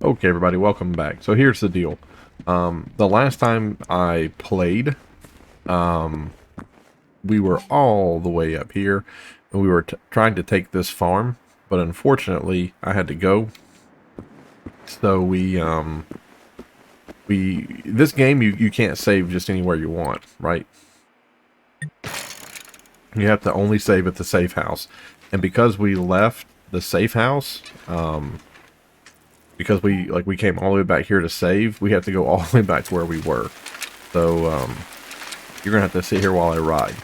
Okay, everybody, welcome back. So here's the deal. The last time I played, um, we were all the way up here, and we were trying to take this farm, but unfortunately, I had to go. So this game, you can't save just anywhere you want, right? You have to only save at the safe house. And because we left the safe house, because we came all the way back here to save, we have to go all the way back to where we were. So, you're gonna have to sit here while I ride.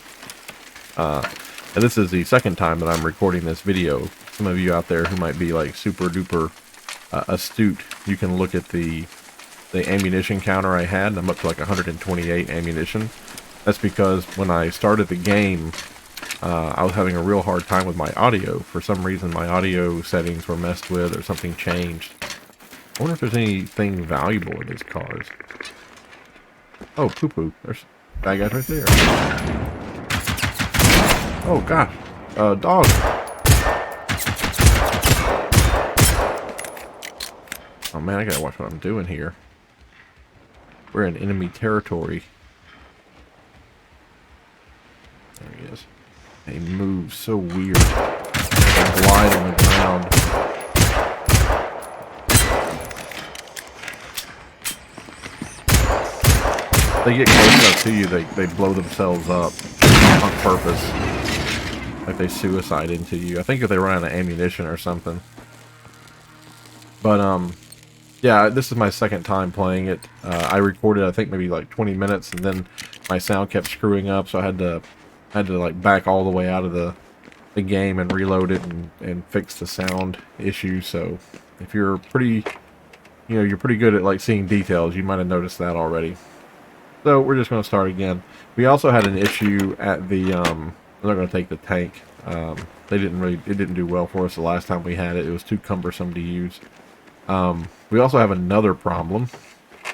And this is the second time that I'm recording this video. Some of you out there who might be like super duper astute, you can look at the ammunition counter I had. I'm up to like 128 ammunition. That's because when I started the game, I was having a real hard time with my audio. For some reason, my audio settings were messed with or something changed. I wonder if there's anything valuable in these cars. Oh, poo-poo. There's bad guys right there. Oh, gosh. Dog. Oh, man, I gotta watch what I'm doing here. We're in enemy territory. There he is. They move so weird. They glide on the ground. They get close enough to you, they blow themselves up on purpose. Like they suicide into you. I think if they run out of ammunition or something. But, yeah, this is my second time playing it. I recorded, I think, maybe like 20 minutes, and then my sound kept screwing up, so I had to like back all the way out of the game and reload it and fix the sound issue. So if you're pretty, you're pretty good at like seeing details, you might have noticed that already. So we're just going to start again. We also had an issue at the, I'm not going to take the tank. It didn't do well for us the last time we had it. It was too cumbersome to use. We also have another problem.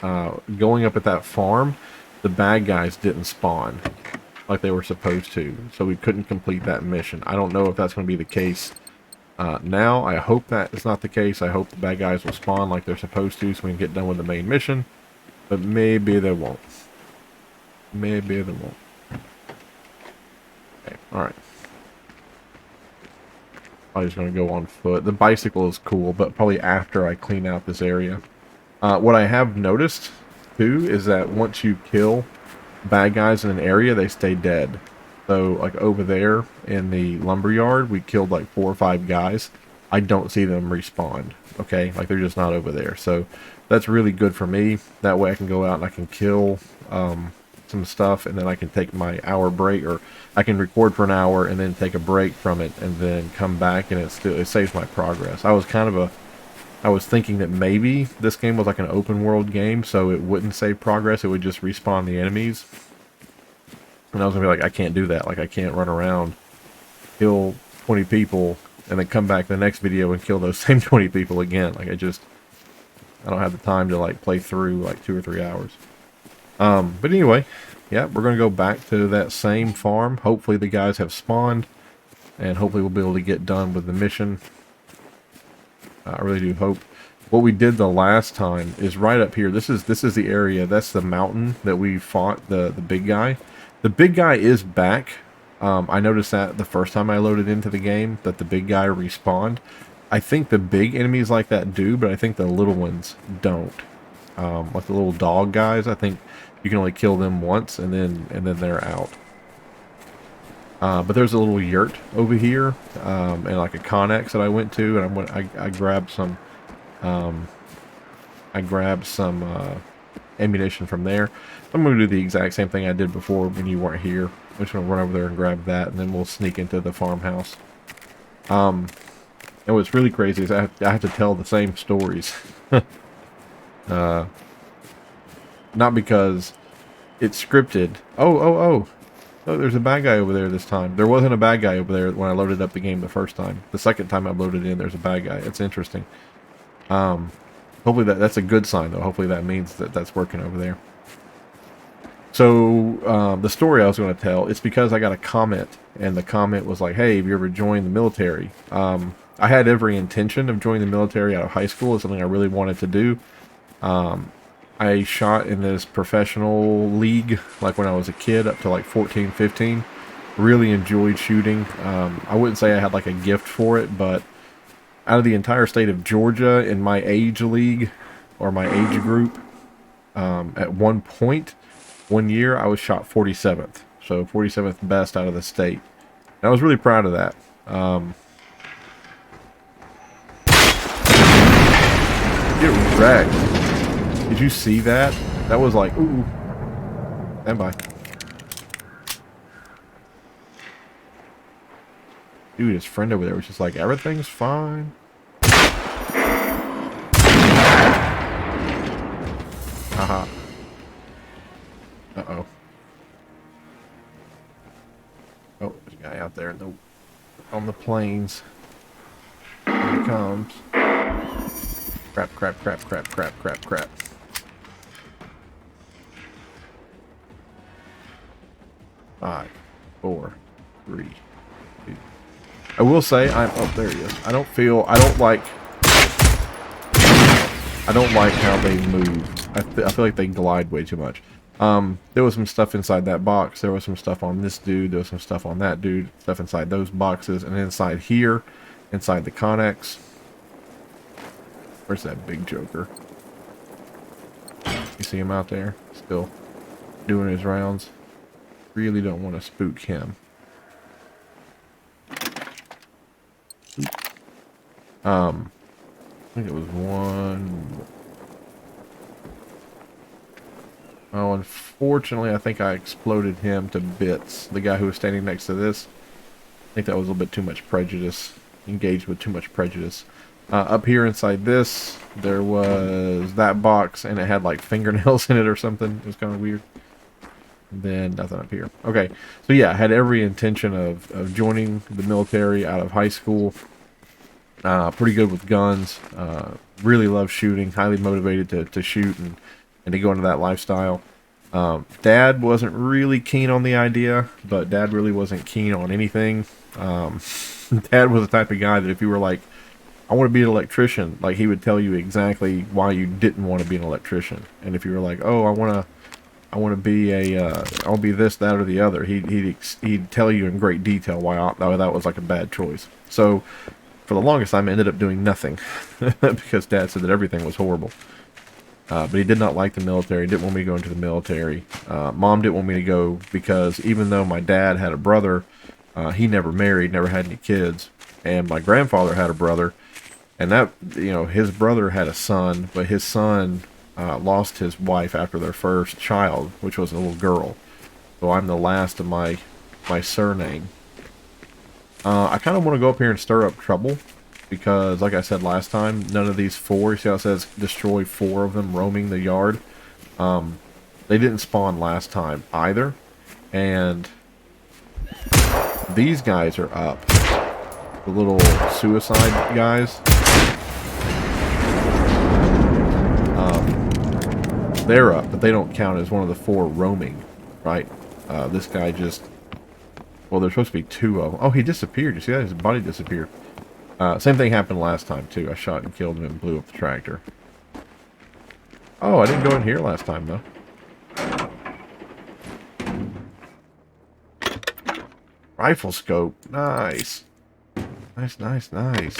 Going up at that farm, the bad guys didn't spawn like they were supposed to, so we couldn't complete that mission. I don't know if that's going to be the case now. I hope that is not the case. I hope the bad guys will spawn like they're supposed to, so we can get done with the main mission. But maybe they won't. Maybe they won't. Okay, alright. I'm just going to go on foot. The bicycle is cool, but probably after I clean out this area. What I have noticed, too, is that once you kill bad guys in an area, they stay dead. So, like over there in the lumberyard, we killed like 4 or 5 guys. I don't see them respawn, okay? Like, they're just not over there. So, that's really good for me. That way I can go out and I can kill some stuff, and then I can take my hour break, or I can record for an hour and then take a break from it and then come back, and it saves my progress. I was thinking that maybe this game was like an open world game, so it wouldn't save progress, it would just respawn the enemies. And I was gonna be like, I can't do that. Like, I can't run around, kill 20 people, and then come back the next video and kill those same 20 people again. Like, I don't have the time to like play through like 2 or 3 hours. But anyway, yeah, we're gonna go back to that same farm. Hopefully the guys have spawned, and hopefully we'll be able to get done with the mission. I really do hope. What we did the last time is right up here. This is the area. That's the mountain that we fought the big guy. The big guy is back. I noticed that the first time I loaded into the game, that the big guy respawned. I think the big enemies like that do, but I think the little ones don't. Like the little dog guys, I think you can only kill them once, and then they're out. But there's a little yurt over here, and like a Connex that I went to, and I grabbed some ammunition from there. I'm going to do the exact same thing I did before when you weren't here. I'm just going to run over there and grab that, and then we'll sneak into the farmhouse. And what's really crazy is I have to tell the same stories. Not because it's scripted. Oh, there's a bad guy over there this time. There wasn't a bad guy over there when I loaded up the game the first time. The second time I loaded in, there's a bad guy. It's interesting. Hopefully that's a good sign, though. Hopefully that means that that's working over there. So, the story I was going to tell, it's because I got a comment, and the comment was like, hey, have you ever joined the military? I had every intention of joining the military out of high school. It's something I really wanted to do. I shot in this professional league like when I was a kid up to like 14, 15. Really enjoyed shooting. I wouldn't say I had like a gift for it, but out of the entire state of Georgia in my age league or my age group, at one point, one year, I was shot 47th. So 47th best out of the state. And I was really proud of that. Get wrecked. Did you see that? That was like, ooh. Stand by. Dude, his friend over there was just like, everything's fine. Haha. Uh-oh. Oh, there's a guy out there on the plains. Here he comes. Crap, crap, crap, crap, crap, crap, crap. Five, 4, 3, 2. I will say, oh, there he is. I don't like how they move. I feel like they glide way too much. There was some stuff inside that box. There was some stuff on this dude. There was some stuff on that dude. Stuff inside those boxes. And inside here, inside the Connex. Where's that big joker? You see him out there? Still doing his rounds. Really don't want to spook him. I think it was one. Oh, unfortunately, I think I exploded him to bits. The guy who was standing next to this. I think that was a little bit too much prejudice. Engaged with too much prejudice. Up here inside this, there was that box, and it had like fingernails in it or something. It was kind of weird. And then nothing up here. Okay, so yeah, I had every intention of joining the military out of high school. Pretty good with guns. Really love shooting. Highly motivated to shoot and to go into that lifestyle. Dad wasn't really keen on the idea, but Dad really wasn't keen on anything. Dad was the type of guy that if you were like, I want to be an electrician, like he would tell you exactly why you didn't want to be an electrician. And if you were like, oh, I want to be I'll be this, that, or the other, he'd tell you in great detail why that was like a bad choice. So for the longest time, I ended up doing nothing because Dad said that everything was horrible. But he did not like the military. Didn't want me to go into the military. Mom didn't want me to go because even though my dad had a brother, he never married, never had any kids, and my grandfather had a brother. And that, his brother had a son, but his son lost his wife after their first child, which was a little girl. So I'm the last of my surname. I kind of want to go up here and stir up trouble, because, like I said last time, none of these 4, you see how it says destroy 4 of them roaming the yard? They didn't spawn last time either, and these guys are up. The little suicide guys. They're up, but they don't count as one of the 4 roaming, right? This guy just... Well, there's supposed to be 2 of them. Oh, he disappeared. You see that? His body disappeared. Same thing happened last time, too. I shot and killed him and blew up the tractor. Oh, I didn't go in here last time, though. Rifle scope. Nice. Nice, nice, nice.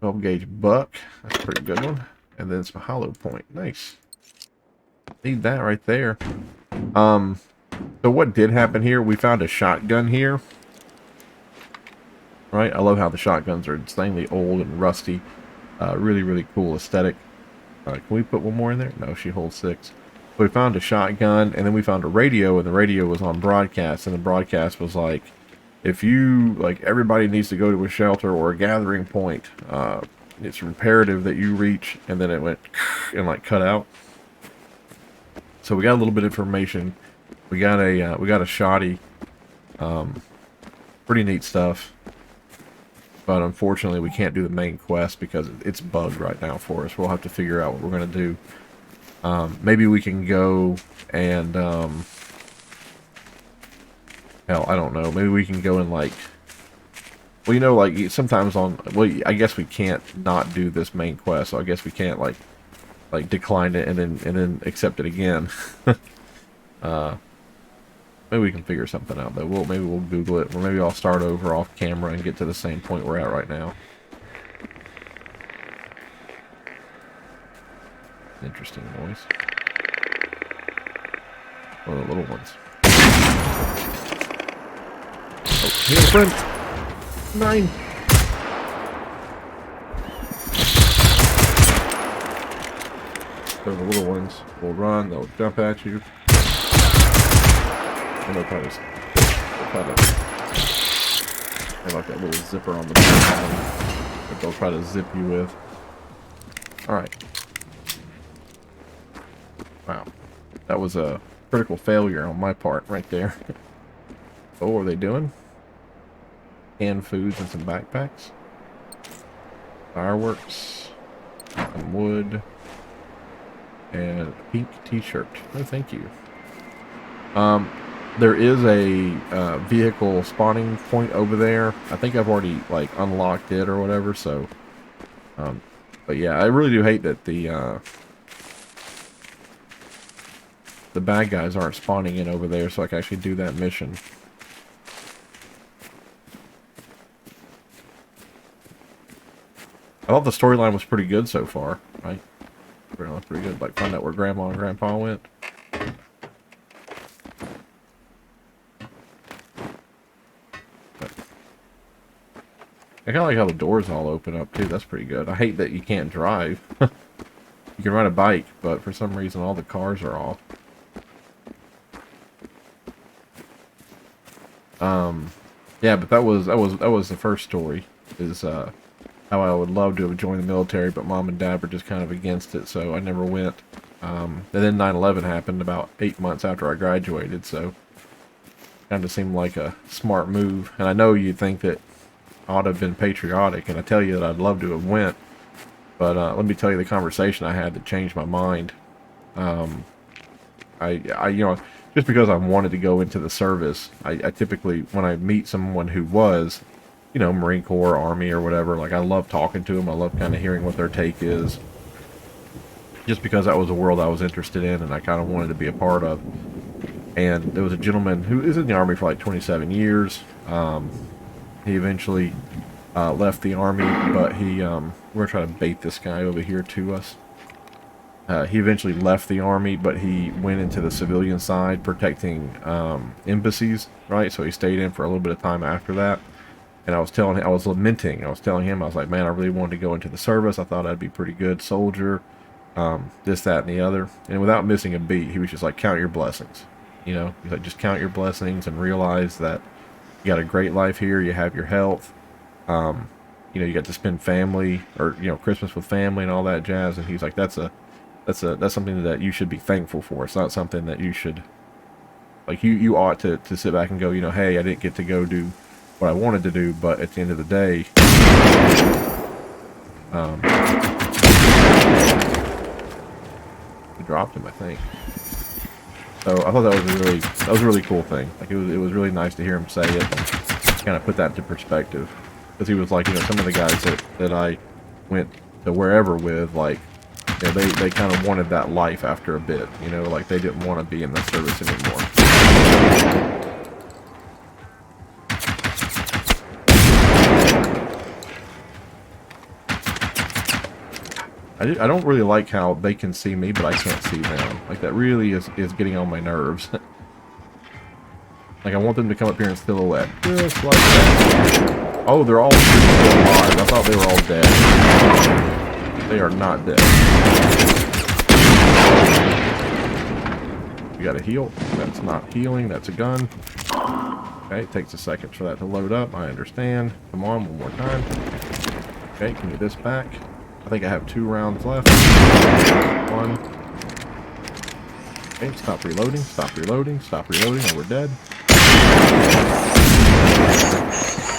12 gauge buck. That's a pretty good one. And then some hollow point. Nice. Need that right there. So what did happen here? We found a shotgun here. Right? I love how the shotguns are insanely old and rusty. Really, really cool aesthetic. Can we put one more in there? No, she holds 6. We found a shotgun, and then we found a radio, and the radio was on broadcast, and the broadcast was like, if you, like, everybody needs to go to a shelter or a gathering point, it's imperative that you reach, and then it went and, like, cut out. So we got a little bit of information. We got a shoddy. Pretty neat stuff. But unfortunately, we can't do the main quest because it's bugged right now for us. We'll have to figure out what we're going to do. Maybe we can go and... hell, I don't know. Maybe we can go and, like, Well, you know, like sometimes on, well, I guess we can't not do this main quest, so I guess we can't like decline it and then accept it again. Maybe we can figure something out though. Maybe we'll Google it, or maybe I'll start over off camera and get to the same point we're at right now. Interesting noise. One of the little ones. Oh, hey, friend. 9. So the little ones will run. They'll jump at you. And they'll try to have like that little zipper on the back that they'll try to zip you with. Alright. Wow. That was a critical failure on my part right there. Oh, what are they doing? Canned foods and some backpacks. Fireworks. Some wood. And a pink t-shirt. Oh, thank you. There is a vehicle spawning point over there. I think I've already like unlocked it or whatever, so but yeah, I really do hate that the bad guys aren't spawning in over there so I can actually do that mission. I thought the storyline was pretty good so far, right? Pretty good. Like, find out where Grandma and Grandpa went. I kind of like how the doors all open up, too. That's pretty good. I hate that you can't drive. You can ride a bike, but for some reason all the cars are off. Yeah, but that was the first story. Is how I would love to have joined the military, but Mom and Dad were just kind of against it, so I never went. And then 9/11 happened about 8 months after I graduated, so kind of seemed like a smart move. And I know you think that I ought to have been patriotic, and I tell you that I'd love to have went, but let me tell you the conversation I had that changed my mind. I you know, just because I wanted to go into the service, I typically, when I meet someone who was, you know, Marine Corps, Army, or whatever, like, I love talking to them. I love kind of hearing what their take is, just because that was a world I was interested in and I kind of wanted to be a part of. And there was a gentleman who is in the Army for like 27 years. He eventually left the Army, but we're going to try to bait this guy over here to us. He eventually left the Army, but he went into the civilian side protecting embassies, right? So he stayed in for a little bit of time after that. And I was telling him, I was lamenting, I was telling him, I was like, man, I really wanted to go into the service. I thought I'd be a pretty good soldier, this, that, and the other. And without missing a beat, he was just like, count your blessings. You know, he's like, just count your blessings and realize that you got a great life here. You have your health. You know, you got to spend family, or, you know, Christmas with family and all that jazz. And he's like, that's something that you should be thankful for. It's not something that you should, like, you ought to sit back and go, you know, hey, I didn't get to go do what I wanted to do, but at the end of the day, we dropped him, I think. So I thought that was a really cool thing. Like, it was really nice to hear him say it, and kind of put that into perspective. Because he was like, you know, some of the guys that I went to wherever with, like, you know, they kind of wanted that life after a bit. You know, like, they didn't want to be in the service anymore. I don't really like how they can see me, but I can't see them. Like, that really is getting on my nerves. Like, I want them to come up here in silhouette. Just like that. Oh, they're all still alive. I thought they were all dead. They are not dead. You gotta heal. That's not healing. That's a gun. Okay, it takes a second for that to load up. I understand. Come on, one more time. Okay, give me this back. I think I have 2 rounds left. 1. Okay, stop reloading, stop reloading, stop reloading, or we're dead.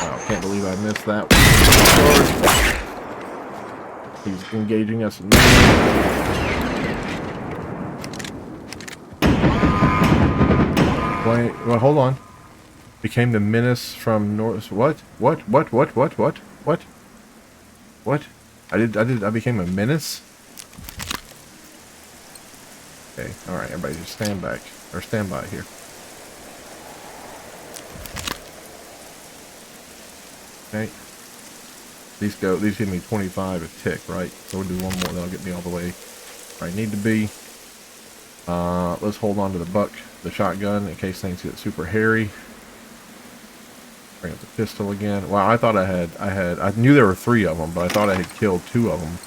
Wow, can't believe I missed that one. He's engaging us now. Wait, well, hold on. Became the menace from North. What? What? I became a menace? Okay, alright, everybody just stand back. Or stand by here. Okay. These give me 25 a tick, right? So we'll do one more, that'll get me all the way where I need to be. Let's hold on to the shotgun in case things get super hairy. Bring up the pistol again. Wow, I thought I knew there were 3 of them, but I thought I had killed 2 of them.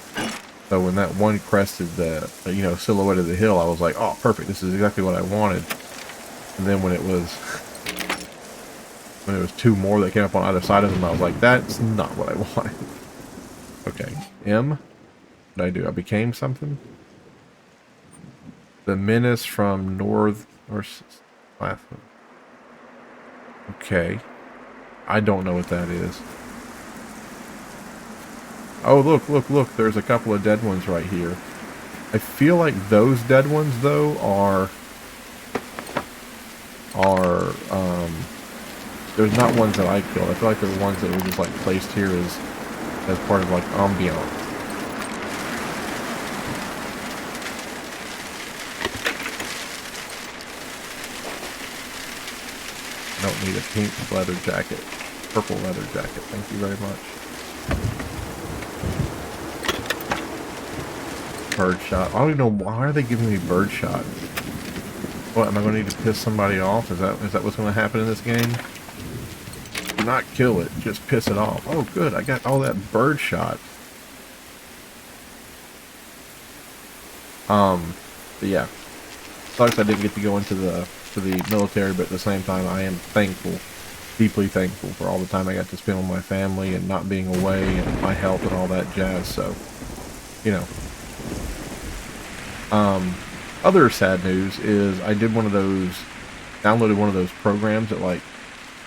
So when that one crested the, silhouette of the hill, I was like, oh, perfect, this is exactly what I wanted. And then when it was 2 more that came up on either side of them, I was like, that's not what I wanted. Okay, M. What did I do? I became something? The menace from North or South. Okay. I don't know what that is. Oh, look. There's a couple of dead ones right here. I feel like those dead ones, though, are there's not ones that I killed. I feel like they're ones that were just, like, placed here as part of, like, ambiance. I don't need a pink leather jacket. Purple leather jacket. Thank you very much. Birdshot. I don't even know why are they giving me birdshot. What, am I going to need to piss somebody off? Is that what's going to happen in this game? Do not kill it, just piss it off. Oh good, I got all that birdshot. But yeah. Sucks I didn't get to go into the military, but at the same time I am thankful, deeply thankful for all the time I got to spend with my family and not being away and my health and all that jazz, so other sad news is I did downloaded one of those programs that like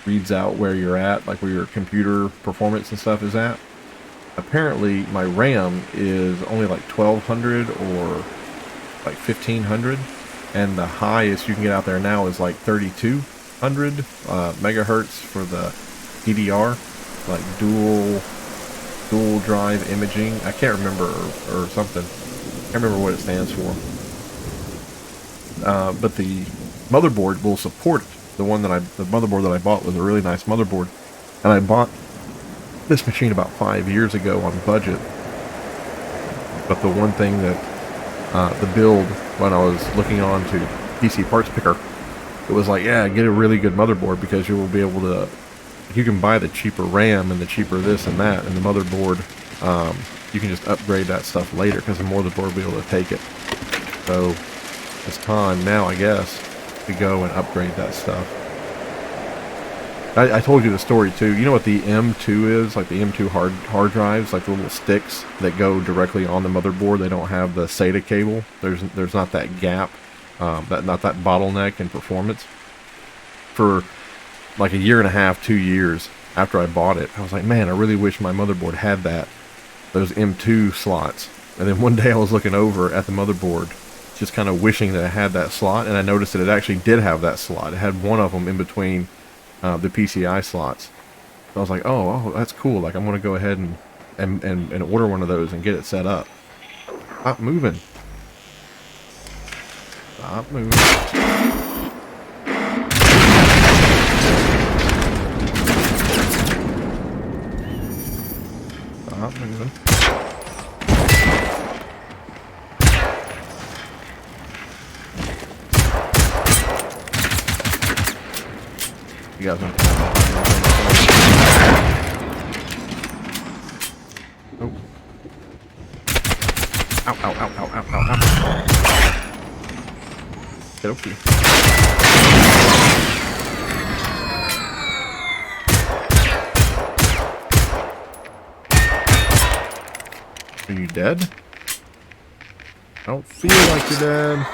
reads out where you're at, like where your computer performance and stuff is at. Apparently my RAM is only like 1200 or like 1500, and the highest you can get out there now is like 3200 megahertz for the DDR, like dual drive imaging. I can't remember or something. I can't remember what it stands for. But the motherboard will support it. The motherboard that I bought was a really nice motherboard, and I bought this machine about 5 years ago on budget. But the one thing that the build, when I was looking on to PC Parts Picker, it was like, yeah, get a really good motherboard because you will be able to, you can buy the cheaper RAM and the cheaper this and that, and the motherboard, you can just upgrade that stuff later because the motherboard will be able to take it. So it's time now, I guess, to go and upgrade that stuff. I told you the story too. You know what the M2 is? Like the M2 hard drives, like the little sticks that go directly on the motherboard. They don't have the SATA cable. There's not that gap, not that bottleneck in performance. For like a year and a half, 2 years after I bought it, I was like, man, I really wish my motherboard had those M2 slots. And then one day I was looking over at the motherboard, just kind of wishing that it had that slot, and I noticed that it actually did have that slot. It had one of them in between the PCI slots. So I was like, oh, that's cool. Like, I'm going to go ahead and order one of those and get it set up. Stop moving. Stop moving. Stop moving. You guys want to oh. Ow, ow, ow, ow, ow, ow, ow. Get up here. Are you dead? I don't feel like you're dead.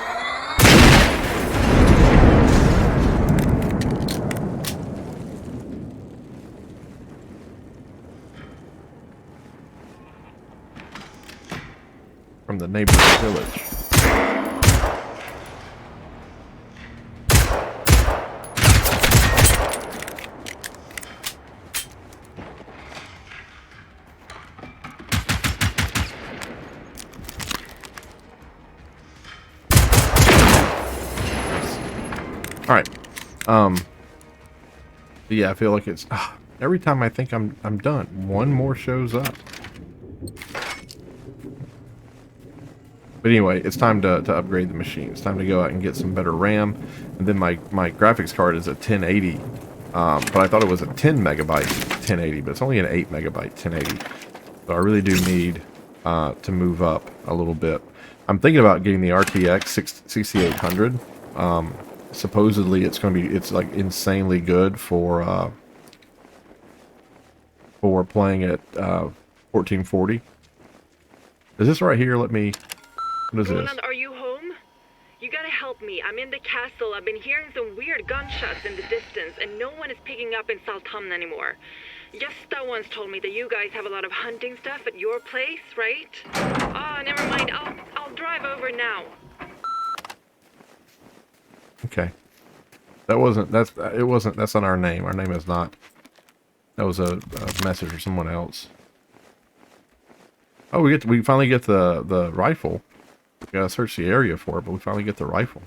From the neighboring village. All right. Yeah, I feel like it's every time I think I'm done, one more shows up. But anyway, it's time to upgrade the machine. It's time to go out and get some better RAM. And then my graphics card is a 1080. But I thought it was a 10 megabyte 1080, but it's only an 8 megabyte 1080. So I really do need to move up a little bit. I'm thinking about getting the RTX 6800. Supposedly it's going to be, it's like insanely good for playing at 1440. Is this right here? Let me... What is Roland, this? are you home? You gotta help me. I'm in the castle. I've been hearing some weird gunshots in the distance, and no one is picking up in Salthamn anymore. Gösta once told me that you guys have a lot of hunting stuff at your place, right? Oh, never mind. I'll drive over now. Okay. That's not our name. Our name is not. That was a message for someone else. Oh, we finally get the rifle. We gotta search the area for it, but we finally get the rifle.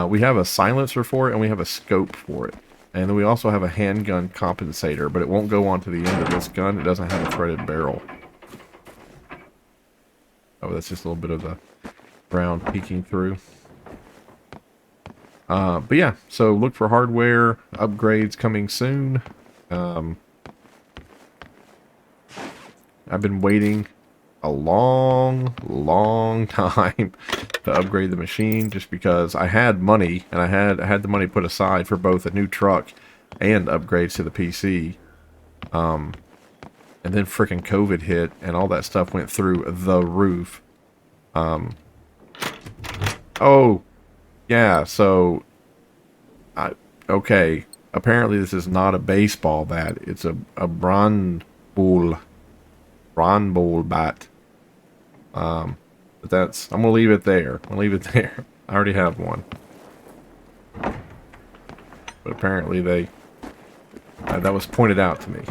We have a silencer for it, and we have a scope for it. And then we also have a handgun compensator, but it won't go onto the end of this gun. It doesn't have a threaded barrel. Oh, that's just a little bit of the ground peeking through. But yeah, so look for hardware upgrades coming soon. I've been waiting a long time to upgrade the machine, just because I had money, and I had the money put aside for both a new truck and upgrades to the PC. And then frickin' COVID hit, and all that stuff went through the roof. Oh, yeah, so... okay, apparently this is not a baseball bat. It's a Brandbull bat. But that's... I'm gonna leave it there. I'll leave it there. I already have one. But apparently they... that was pointed out to me.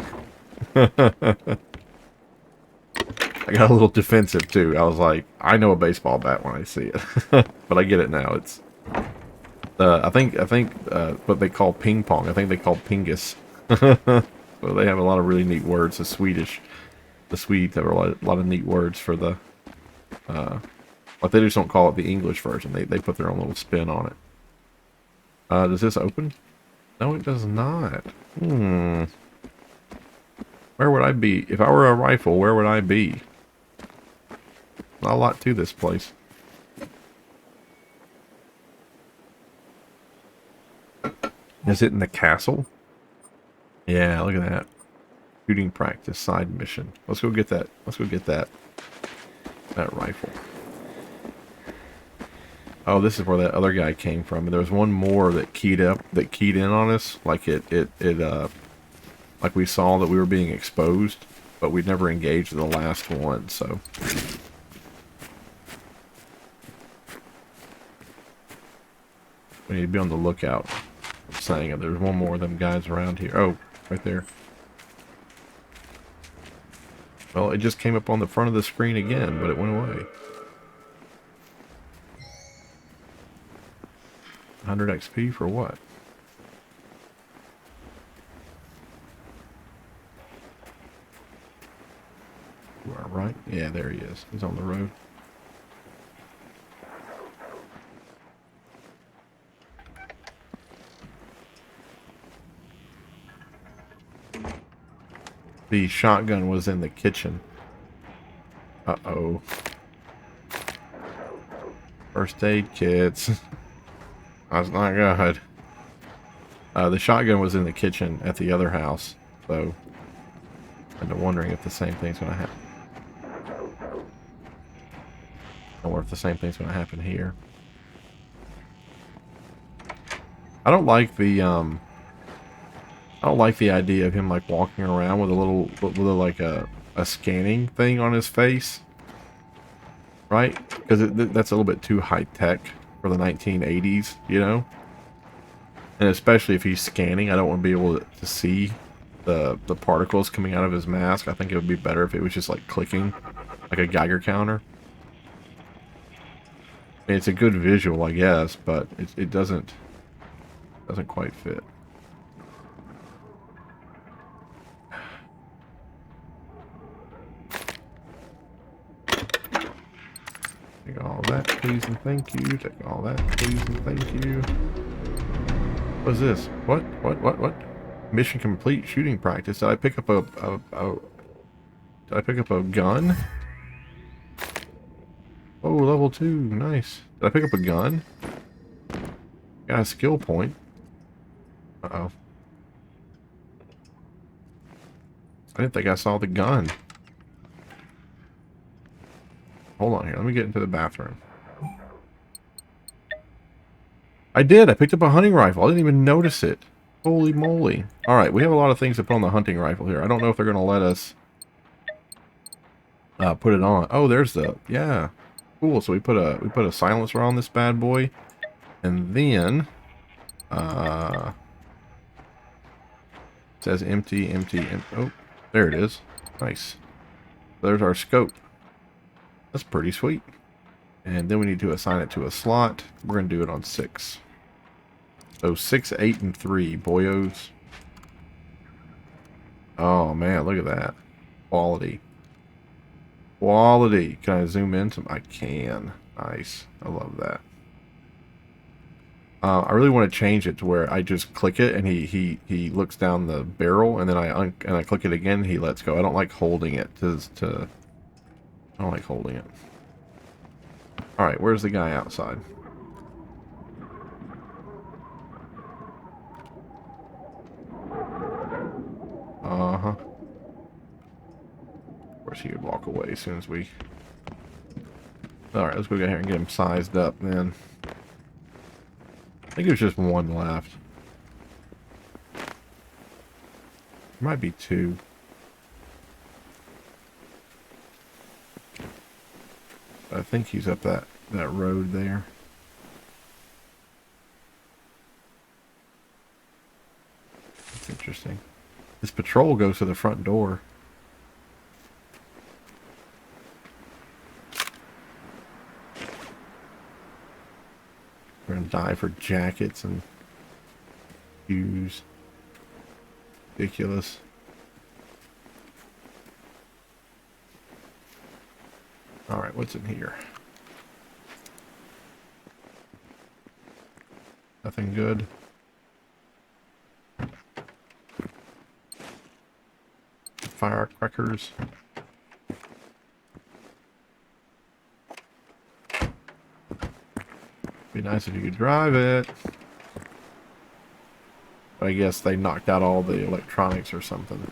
I got a little defensive too. I was like, I know a baseball bat when I see it. But I get it now. It's... I think what they call ping pong. I think they call pingus. So they have a lot of really neat words. The Swedes have a lot of neat words for the... Like they just don't call it the English version. They put their own little spin on it. Does this open? No, it does not. Where would I be? If I were a rifle, where would I be? Not a lot to this place. Is it in the castle? Yeah, look at that. Shooting practice side mission. Let's go get that. Let's go get that rifle. Oh, this is where that other guy came from. And there was one more that keyed in on us. Like like we saw that we were being exposed, but we'd never engaged the last one, so. We need to be on the lookout. I'm saying it. There's one more of them guys around here. Oh, right there. Well, it just came up on the front of the screen again, but it went away. 100 XP for what? You are right. Yeah, there he is. He's on the road. The shotgun was in the kitchen. Uh-oh. First aid kits. That's not good. The shotgun was in the kitchen at the other house, so I'm wondering if the same thing's going to happen. Or if the same thing's going to happen here. I don't like the idea of him like walking around with like a scanning thing on his face, right? Because that's a little bit too high tech for the 1980s, you know. And especially if he's scanning, I don't want to be able to see the particles coming out of his mask. I think it would be better if it was just like clicking, like a Geiger counter. mean, it's a good visual, I guess, but it doesn't quite fit. Take all that, please and thank you. Take all that, please and thank you. What's this? What? Mission complete. Shooting practice. Did I pick up a did I pick up a gun? Oh, level 2. Nice. Did I pick up a gun? Got a skill point. Uh-oh. I didn't think I saw the gun. Hold on here. Let me get into the bathroom. I did. I picked up a hunting rifle. I didn't even notice it. Holy moly. Alright, we have a lot of things to put on the hunting rifle here. I don't know if they're going to let us put it on. Oh, there's the... Yeah. Cool. So we put a silencer on this bad boy. And then... it says empty. Oh, there it is. Nice. There's our scope. That's pretty sweet. And then we need to assign it to a slot. We're going to do it on 6. So 6, 8, and 3, boyos. Oh man, look at that. Quality. Quality. Can I zoom in some? I can. Nice. I love that. I really want to change it to where I just click it and he looks down the barrel, and then I click it again, he lets go. I don't like holding it I don't like holding it. Alright, where's the guy outside? Uh-huh. Of course he would walk away as soon as we... Alright, let's go get here and get him sized up then. I think there's just one left. There might be 2. I think he's up that road there. That's interesting. This patrol goes to the front door. We're gonna die for jackets and shoes. Ridiculous. Alright, what's in here? Nothing good. Firecrackers. Be nice if you could drive it. But I guess they knocked out all the electronics or something.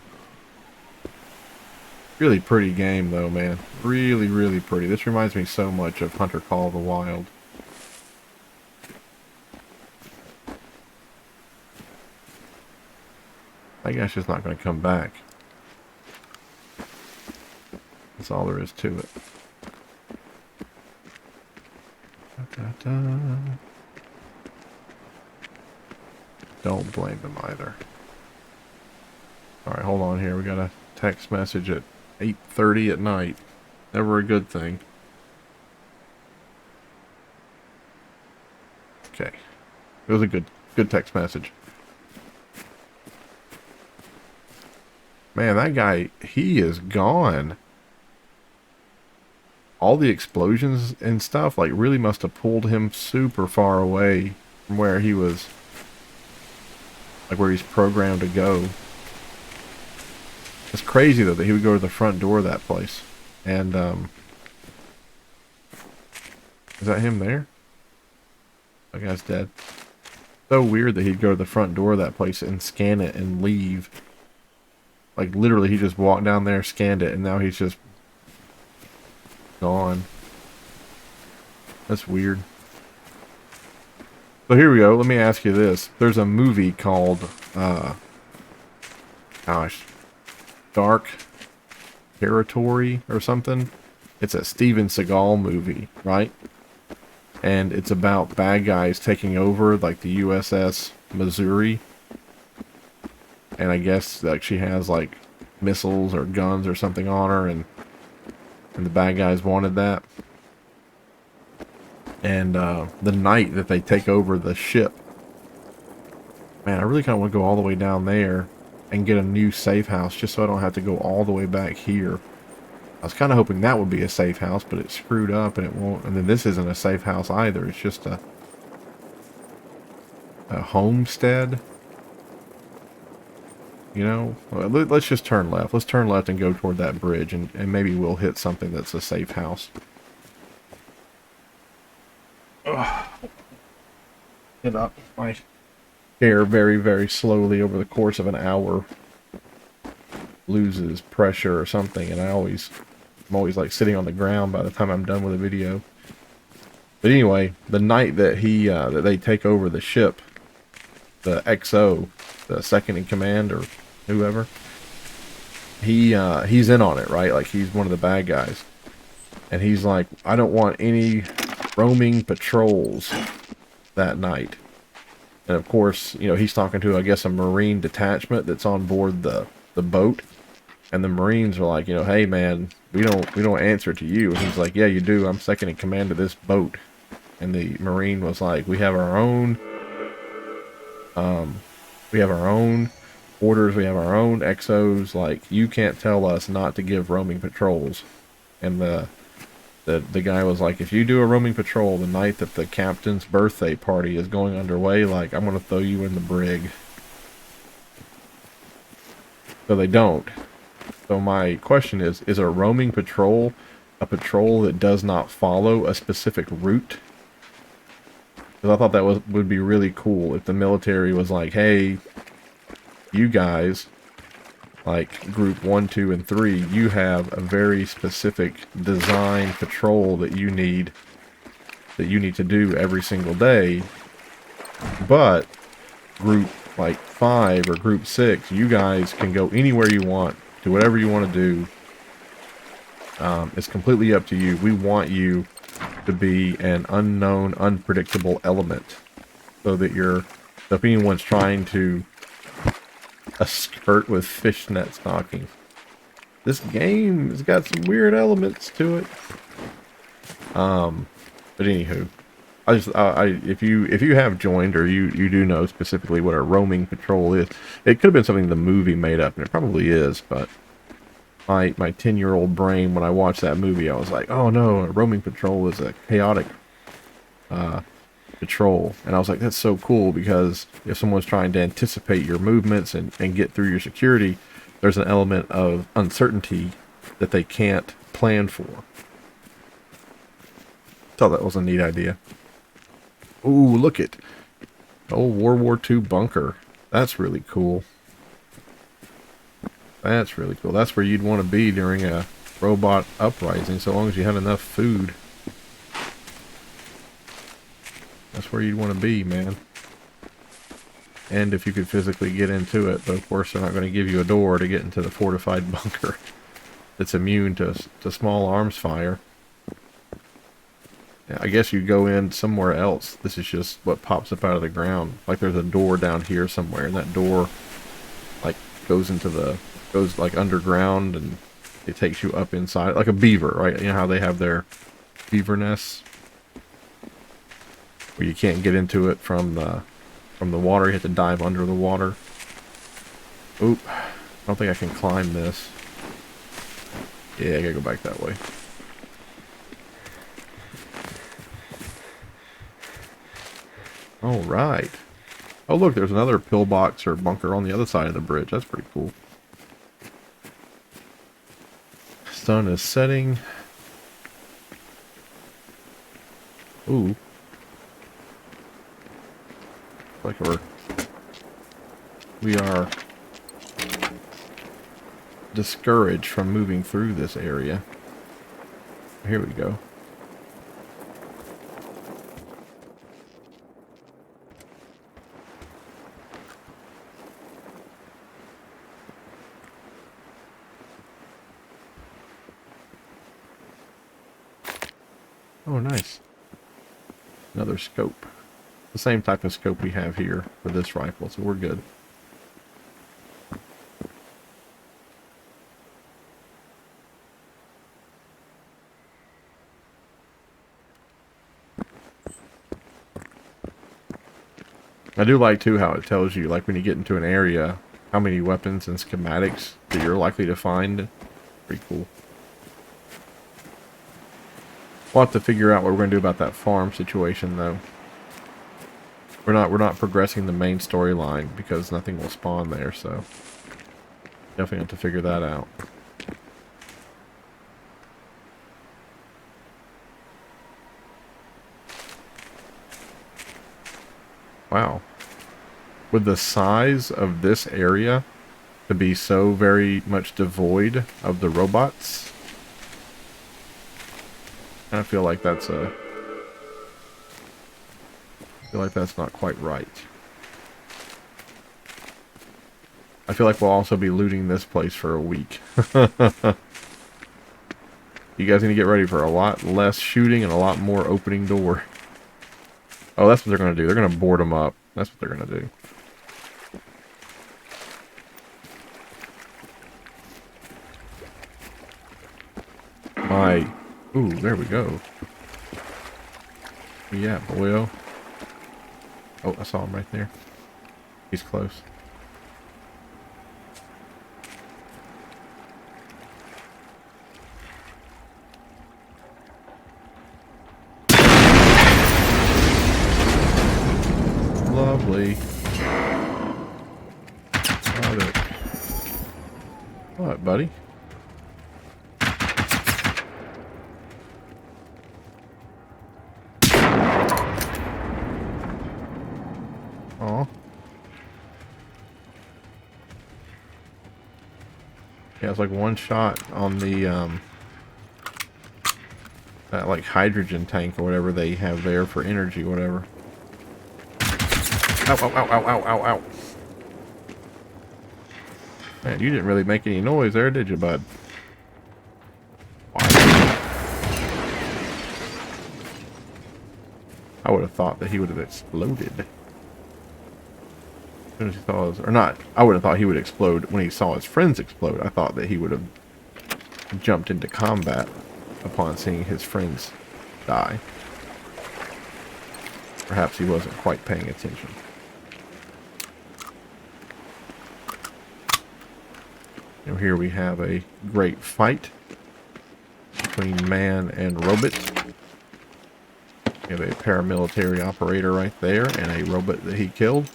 Really pretty game though, man. Really, really pretty. This reminds me so much of Hunter Call of the Wild. I guess it's not going to come back. That's all there is to it. Don't blame them either. Alright, hold on here. We got a text message at 8:30 at night. Never a good thing. Okay. It was a good text message. Man, that guy, he is gone. All the explosions and stuff, like, really must have pulled him super far away from where he was, like, where he's programmed to go. It's crazy, though, that he would go to the front door of that place. And, is that him there? That guy's dead. So weird that he'd go to the front door of that place and scan it and leave. Like, literally, he just walked down there, scanned it, and now he's just gone. That's weird. So here we go. Let me ask you this. There's a movie called, gosh, Dark Territory or something. It's a Steven Seagal movie, right? And it's about bad guys taking over, like, the USS Missouri. And I guess, like, she has, like, missiles or guns or something on her, and the bad guys wanted that. And the night that they take over the ship, man, I really kind of want to go all the way down there and get a new safe house just so I don't have to go all the way back here. I was kind of hoping that would be a safe house, but it's screwed up and it won't. And then this isn't a safe house either. It's just a homestead. You know, well, let's just turn left. Let's turn left and go toward that bridge, and maybe we'll hit something that's a safe house. Ugh. Get up. My hair very, very slowly over the course of an hour loses pressure or something, and I'm always like sitting on the ground by the time I'm done with a video. But anyway, the night that that they take over the ship, the XO, the second in command or whoever, he's in on it, right? Like he's one of the bad guys, and he's like, I don't want any roaming patrols that night. And of course, you know, he's talking to, I guess, a Marine detachment that's on board the boat, and the Marines are like, you know, hey man, we don't answer to you. And he's like, yeah, you do. I'm second in command of this boat. And the Marine was like, we have our own orders, we have our own XOs, like you can't tell us not to give roaming patrols. And the guy was like, if you do a roaming patrol the night that the captain's birthday party is going underway, like I'm gonna throw you in the brig. So they don't. So my question is a roaming patrol a patrol that does not follow a specific route? Because I thought that would be really cool if the military was like, hey, you guys, like group 1, 2, and 3, you have a very specific design patrol that you need to do every single day. But group like 5 or group 6, you guys can go anywhere you want, do whatever you want to do. It's completely up to you. We want you to be an unknown, unpredictable element, so that if anyone's trying to a skirt with fishnet stockings. This game has got some weird elements to it. But anywho, if you have joined, or you do know specifically what a roaming patrol is, it could have been something the movie made up, and it probably is, but my 10-year-old brain, when I watched that movie, I was like, oh no, a roaming patrol is a chaotic patrol. And I was like, that's so cool, because if someone's trying to anticipate your movements and get through your security, there's an element of uncertainty that they can't plan for. Thought that was a neat idea. Ooh, look it. Old World War II bunker. That's really cool. That's really cool. That's where you'd want to be during a robot uprising, so long as you have enough food. That's where you'd want to be, man. And if you could physically get into it, but of course they're not going to give you a door to get into the fortified bunker that's immune to small arms fire. Yeah, I guess you go in somewhere else. This is just what pops up out of the ground. Like there's a door down here somewhere, and that door like goes like underground, and it takes you up inside, like a beaver, right? You know how they have their beaver nests, where you can't get into it from the water. You have to dive under the water. Oop, I don't think I can climb this. Yeah, I gotta go back that way. All right. Oh look, there's another pillbox or bunker on the other side of the bridge. That's pretty cool. Sun is setting. Ooh. Like we are discouraged from moving through this area. Here we go. Oh, nice. Another scope. The same type of scope we have here for this rifle, so we're good. I do like, too, how it tells you, like, when you get into an area, how many weapons and schematics that you're likely to find. Pretty cool. We'll have to figure out what we're going to do about that farm situation, though. We're not progressing the main storyline because nothing will spawn there, so definitely have to figure that out. Wow. With the size of this area to be so very much devoid of the robots, I feel like that's not quite right. I feel like we'll also be looting this place for a week. You guys need to get ready for a lot less shooting and a lot more opening door. Oh, that's what they're going to do. They're going to board them up. That's what they're going to do. Ooh, there we go. Yeah, boyo. Oh, I saw him right there. He's close. Lovely. Got it. What, buddy? Aw. Yeah, it's like one shot on the, that, like, hydrogen tank or whatever they have there for energy, whatever. Ow, ow, ow, ow, ow, ow, ow. Man, you didn't really make any noise there, did you, bud? Wow. I would have thought that he would have exploded. As soon as he saw his... Or not, I would have thought he would explode when he saw his friends explode. I thought that he would have jumped into combat upon seeing his friends die. Perhaps he wasn't quite paying attention. Now here we have a great fight between man and robot. We have a paramilitary operator right there and a robot that he killed.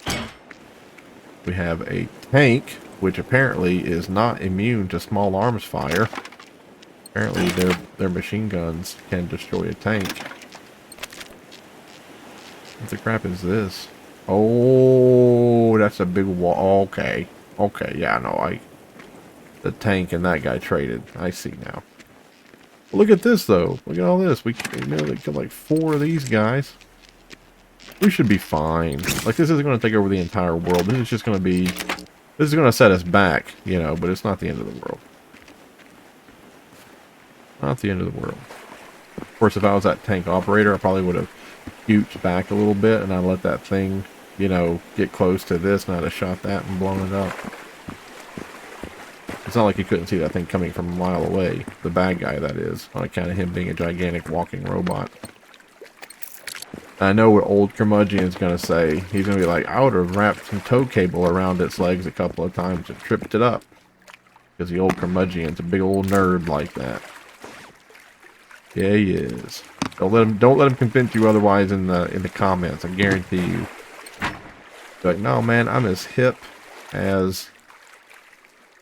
We have a tank, which apparently is not immune to small arms fire. Apparently their machine guns can destroy a tank. What the crap is this? Oh, that's a big wall. Okay. Okay, yeah, no, the tank and that guy traded. I see now. Look at this, though. Look at all this. We nearly killed like 4 of these guys. We should be fine. Like, this isn't going to take over the entire world. This is just going to be... This is going to set us back, you know, but it's not the end of the world. Not the end of the world. Of course, if I was that tank operator, I probably would have scooched back a little bit, and I'd let that thing, you know, get close to this, and I'd have shot that and blown it up. It's not like you couldn't see that thing coming from a mile away. The bad guy, that is. On account of him being a gigantic walking robot. I know what old curmudgeon's going to say. He's going to be like, I would have wrapped some tow cable around its legs a couple of times and tripped it up. Because the old curmudgeon's a big old nerd like that. Yeah, he is. Don't let him convince you otherwise in the comments. I guarantee you. Be like, no man, I'm as hip as...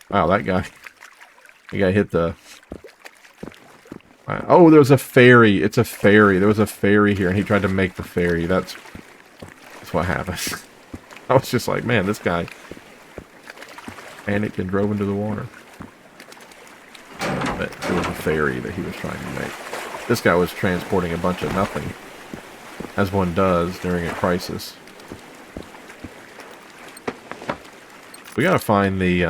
Wow, that guy. He got hit the... Oh, there was a ferry. It's a ferry. There was a ferry here, and he tried to make the ferry. That's what happened. I was just like, man, this guy panicked and drove into the water. But it was a ferry that he was trying to make. This guy was transporting a bunch of nothing, as one does during a crisis. We gotta find the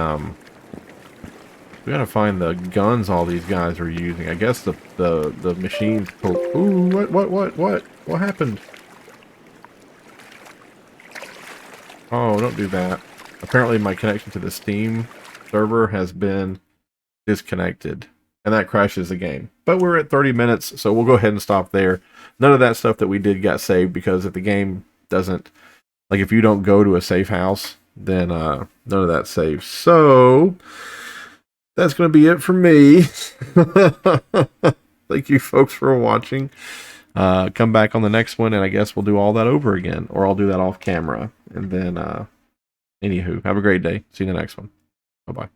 guns all these guys are using. I guess the machines. Ooh, what happened? Oh, don't do that. Apparently my connection to the Steam server has been disconnected. And that crashes the game. But we're at 30 minutes, so we'll go ahead and stop there. None of that stuff that we did got saved because if the game doesn't Like if you don't go to a safe house, then none of that saves. So that's going to be it for me. Thank you folks for watching. Come back on the next one, and I guess we'll do all that over again, or I'll do that off camera. And then, anywho, have a great day. See you in the next one. Bye bye.